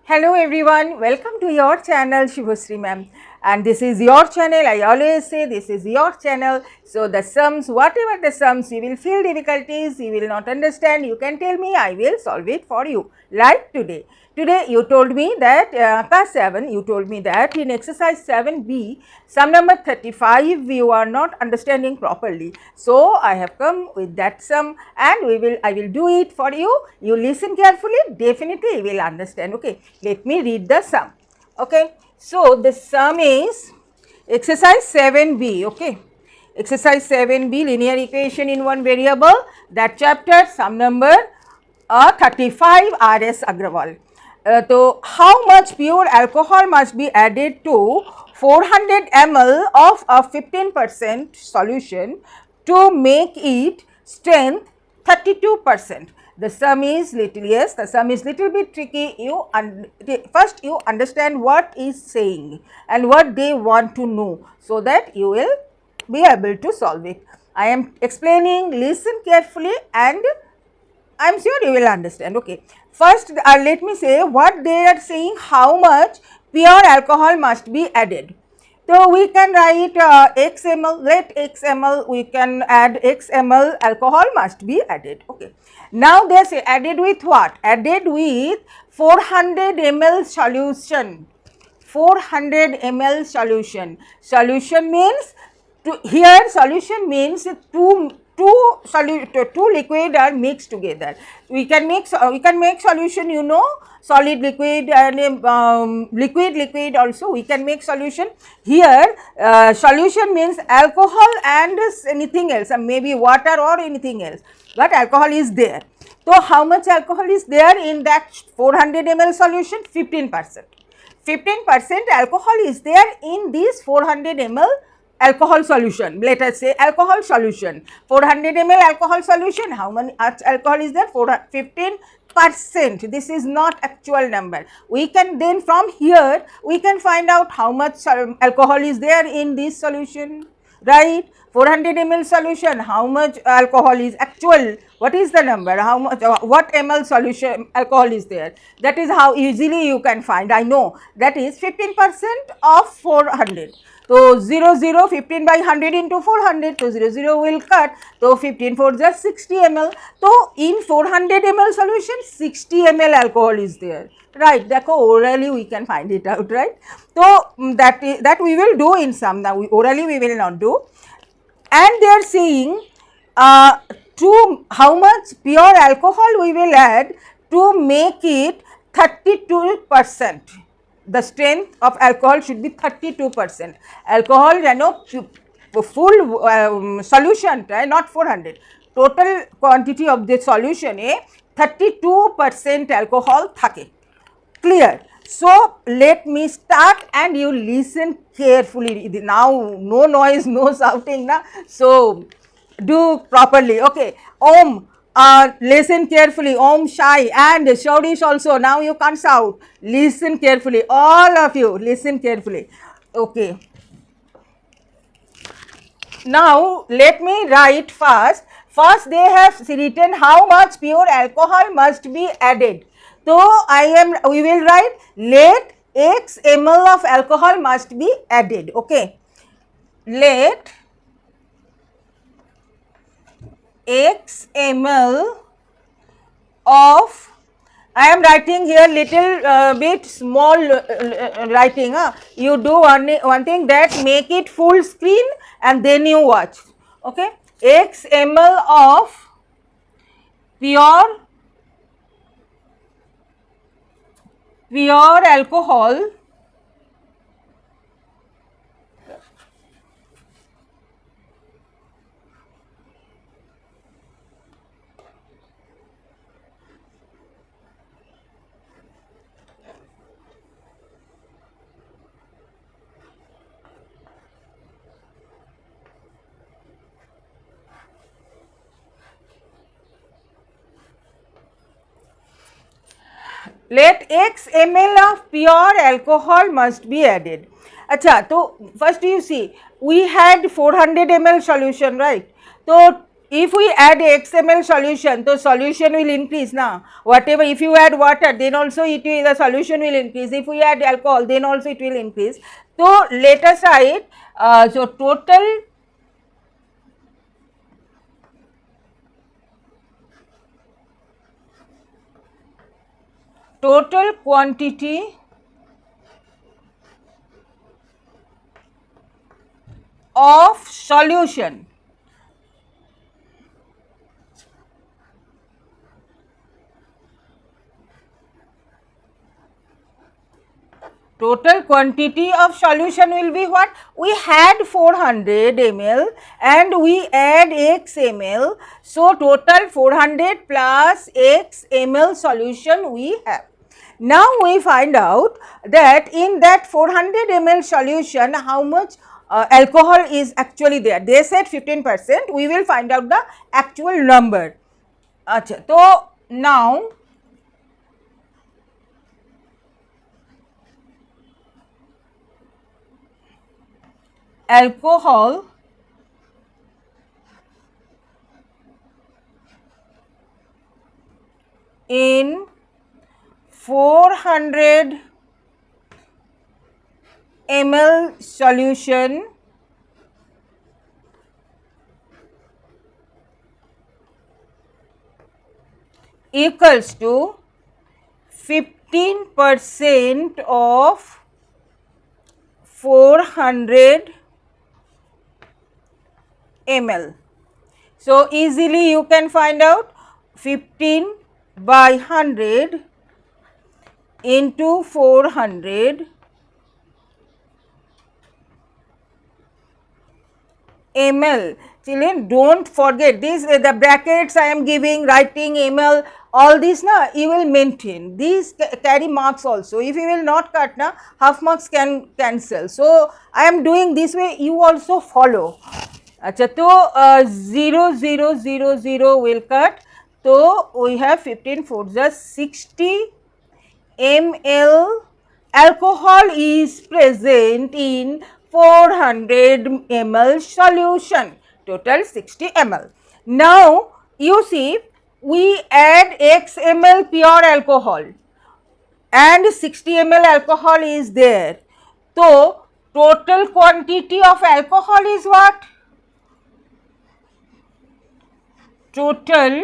Hello everyone, welcome to your channel Shubhasri ma'am, and this is your channel. I always say this is your channel. So the sums, whatever the sums, you will feel difficulties, you will not understand, you can tell me, I will solve it for you. Like today. Today you told me that class 7, you told me that in exercise 7b, sum number 35 you are not understanding properly. So I have come with that sum and I will do it for you. You listen carefully, definitely you will understand. Okay, let me read the sum. Okay, so the sum is exercise 7b. Okay, exercise 7b, linear equation in one variable, that chapter, sum number 35, R.S. Agrawal. So how much pure alcohol must be added to 400 ml of a 15% solution to make it strength 32%. The sum is little bit tricky. First you understand what is saying and what they want to know, so that you will be able to solve it. I am explaining, listen carefully and I am sure you will understand. Okay. First, let me say what they are saying, how much pure alcohol must be added. So, we can write x ml, let x ml, we can add x ml alcohol must be added. Okay. Now, they say added with what? Added with 400 ml solution. 400 ml solution. Solution means, here solution means two liquid are mixed together. We can make solution, you know, solid liquid and liquid also we can make solution. Here solution means alcohol and anything else, maybe water or anything else, but alcohol is there. So how much alcohol is there in that 400 ml solution? 15%. 15% alcohol is there in this 400 ml alcohol solution. Let us say alcohol solution, 400 ml alcohol solution, how many alcohol is there? 15%. This is not actual number. We can then from here we can find out how much alcohol is there in this solution, right? 400 ml solution, how much alcohol is actual, what is the number, how much, what ml solution alcohol is there. That is how easily you can find. I know that is 15% of 400. So 0 15 by 100 into 400, so 0 will cut, so 15 for just 60 ml. So in 400 ml solution 60 ml alcohol is there, right? That orally we can find it out, right? So that we will do in sum. Now orally we will not do. And they are saying to how much pure alcohol we will add to make it 32%. The strength of alcohol should be 32%. Alcohol, you know, full solution, right? Not 400. Total quantity of the solution 32% alcohol thake. Clear? So let me start and you listen carefully. Now no noise, no shouting, na? So do properly. Okay. Om, listen carefully. Om Shai and Shaudish also. Now you can't shout. Listen carefully. All of you listen carefully. Okay. Now let me write first. First they have written how much pure alcohol must be added. So we will write let x ml of alcohol must be added. Okay. Let x ml of, I am writing here little bit small writing. You do one thing, that make it full screen and then you watch. Okay. X ml of pure alcohol let x ml of pure alcohol must be added. Acha, so first you see we had 400 ml solution, right? So if we add XML solution, the solution will increase now. Whatever, if you add water, then also the solution will increase. If we add alcohol, then also it will increase. So let us write, so total quantity of solution. Total quantity of solution will be what? We had 400 ml and we add x ml. So, total 400 plus x ml solution we have. Now, we find out that in that 400 ml solution how much alcohol is actually there. They said 15%, we will find out the actual number. Achha, so, now alcohol in 400 ml solution equals to 15% of 400 ml. So, easily you can find out 15 by 100 into 400 ml. Children, don't forget this, the brackets I am giving, writing ml, all this na you will maintain. These carry marks also. If you will not cut na, half marks can cancel. So, I am doing this way, you also follow. Achha, to 0 0 0 0 will cut. So, we have 15 4 just 60 ml alcohol is present in 400 ml solution, total 60 ml. Now, you see we add x ml pure alcohol and 60 ml alcohol is there. So, total quantity of alcohol is what? Total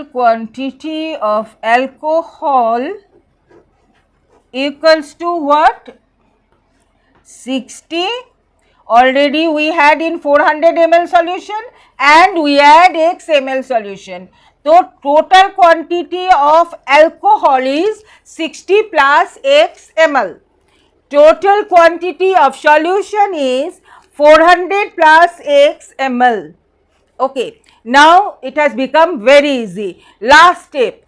quantity of alcohol equals to what? 60. Already we had in 400 ml solution and we add x ml solution. So, total quantity of alcohol is 60 plus x ml. Total quantity of solution is 400 plus x ml. Okay. Now, it has become very easy. Last step,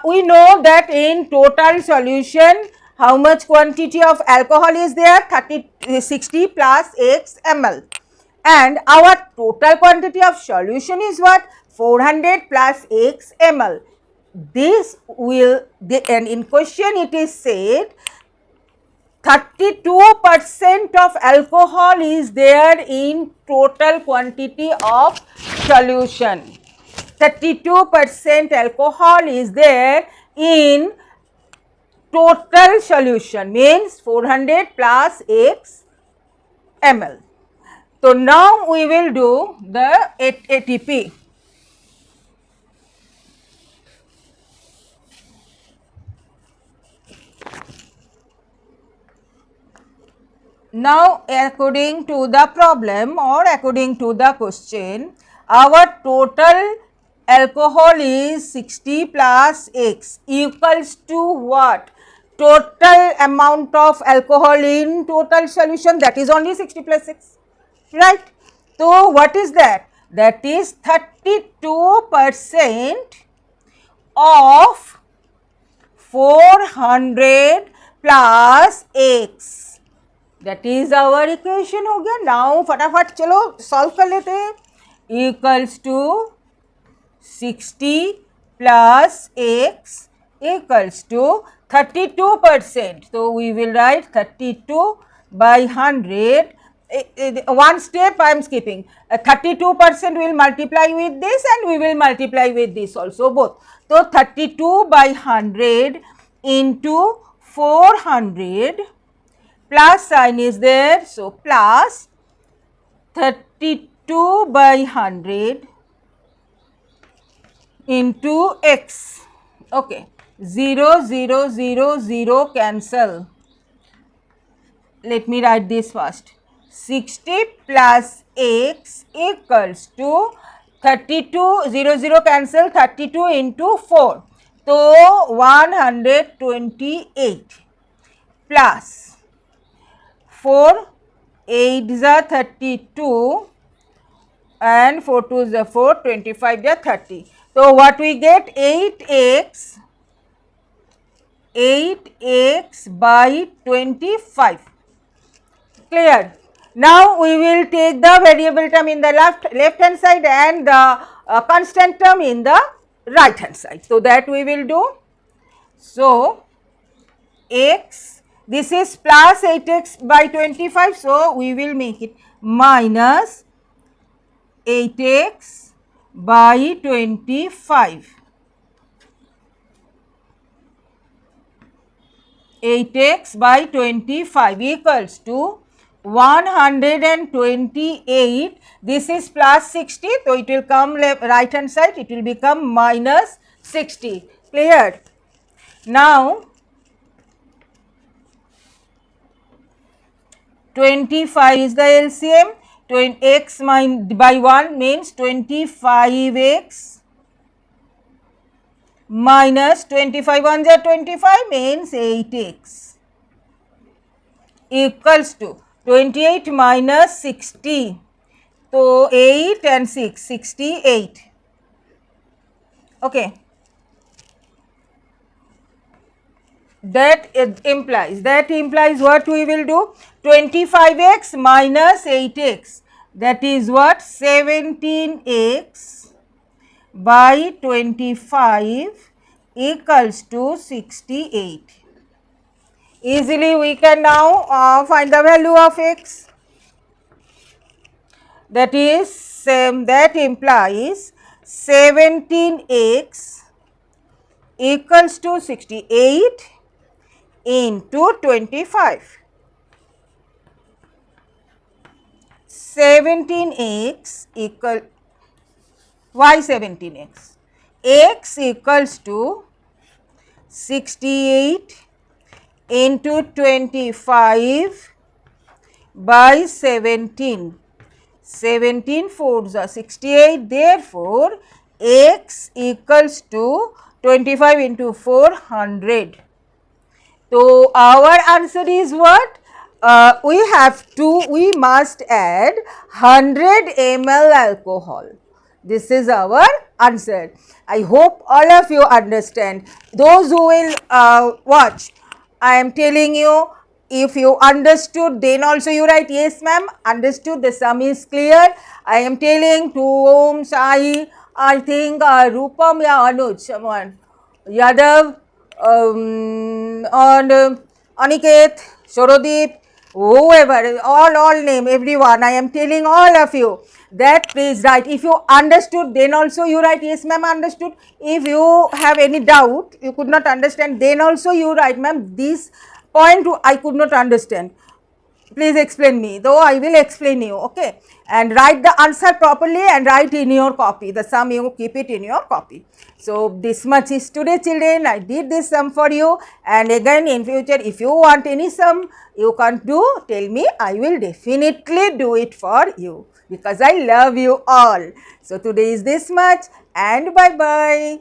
we know that in total solution, how much quantity of alcohol is there? 60 plus x ml. And our total quantity of solution is what? 400 plus x ml. This will, and in question it is said 32% of alcohol is there in total quantity of solution. 32% alcohol is there in total solution, means 400 plus x ml. So, now we will do the ATP. Now, according to the problem or according to the question, our total alcohol is 60 plus x equals to what? Total amount of alcohol in total solution, that is only 60 plus x, right? So, what is that? That is 32% of 400 plus x. That is our equation हो गया. Now फटाफट चलो solve कर लेते हैं. Equals to 60 plus x equals to 32%. So, we will write 32 by 100. One step I am skipping. 32% will multiply with this and we will multiply with this also both. So, 32 by 100 into 400, plus sign is there. So, plus 32 by 100 into x. Okay. 0, 0, 0, 0 cancel. Let me write this first. 60 plus x equals to 32, 0, 0 cancel, 32 into 4. So, 128 plus 4, 8 is a 32 and 4 2 is a 4, 25 is a 30. So, what we get? 8x by 25. Clear? Now, we will take the variable term in the left hand side and the constant term in the right hand side. So, that we will do. So, x, this is plus 8x by 25. So, we will make it minus 8x by 25. 8x by 25 equals to 128. This is plus 60. So, it will come right hand side, it will become minus 60. Clear? Now, 25 is the LCM. X by 1 means 25x minus 25 1s are 25 means 8x equals to 28 minus 60. So, 8 and 6, 68. Okay. That implies what we will do? 25x minus 8x, that is what? 17x by 25 equals to 68. Easily we can now find the value of x. That is that implies 17x equals to 68 into 25. 17x equal, why 17x? X equals to 68 into 25 by 17. 17 fours are 68. Therefore, x equals to 25 into 400. So, our answer is what? We must add 100 ml alcohol. This is our answer. I hope all of you understand. Those who will watch, I am telling you, if you understood, then also you write yes ma'am, understood, the sum is clear. I am telling to Om, Sai, I think Rupam, yeah, Anuj, someone, Yadav, and Aniket, Shorodip, whoever, all name, everyone, I am telling all of you that please write. If you understood, then also you write yes ma'am, understood. If you have any doubt, you could not understand, then also you write ma'am, this point I could not understand, please explain me, though I will explain you, okay, and write the answer properly and write in your copy, the sum you keep it in your copy. So, this much is today children, I did this sum for you, and again in future if you want any sum you can't do, tell me, I will definitely do it for you because I love you all. So, today is this much and bye bye.